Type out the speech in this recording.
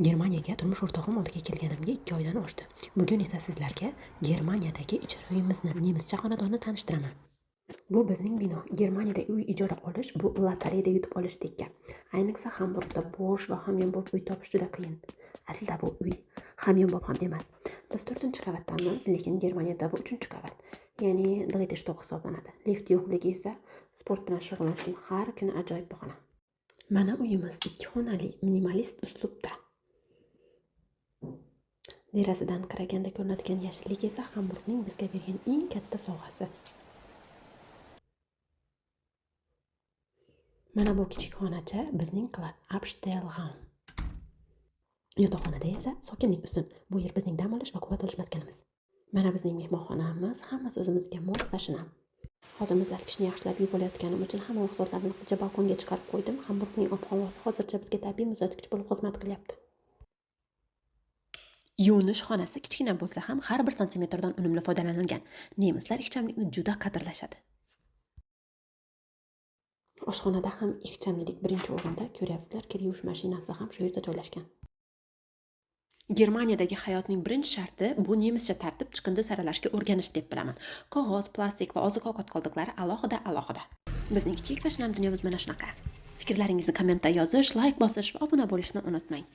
Germaniyaga turmush o'rtog'im oldiga kelganimga 2 oydan oshdi. Bugun esa sizlarga Germaniyadagi ijara uyimizni, nemischa xonadonni tanishtiraman. Bu bizning bino. Germaniyada uy ijara olish bu lotereyada yutib olishdek gap. Ayniqsa Hamburgda bo'sh va hamyonbop uy topish juda qiyin. Aslida bu uy hamyonbop ham emas. Biz 4-qavatdamiz, lekin Germaniyada bu 3-qavat. Ya'ni drittich stock hisoblanadi. Lift yo'qligi esa sport bilan shug'ullanish uchun har kuni ajoyib bahona. Mana uyimiz 2 xonali, minimalist uslubda. Derazadan qaraganda ko'rinadigan yashillik esa Hamburgning bizga bergan eng katta sovg'asi. Mana bu kichik xonacha bizning Klad Abstellraum. Yotoqxonada esa sokinlik ustun. Bu yer bizning dam olish va quvvat olish maskanimiz. Mana bizning mehmonxonamiz, hammasi o'zimizga mos va shinam. Hozir muzlatgichni yaxshilab yuvilayotganim uchun hamma mahsulotlarni vaqtincha balkonga chiqarib qo'ydim. Hamburgning ob-havosi hozircha bizga tabiiy muzlatgich bo'lib xizmat qilyapti. Yuvinish xonasi kichkina bo'lsa ham har bir santimetrdan unumli foydalanilgan. Nemislar ixchamlikni juda qadrlashadi. Oshxonada ham ixchamlik birinchi o'rinda, ko'ryapsizlar, kir yuvish mashinasi ham shu yerda joylashgan. Germaniyadagi hayotning birinchi sharti bu nemischa tartib chiqindi saralashga o'rganish deb bilaman. Qog'oz, plastik va oziq-ovqat qoldiqlari alohida. Bizning kichik va shinam dunyomiz mana shunaqa. Fikrlaringizni kommentda yozish, like bosish va obuna bo'lishni unutmang.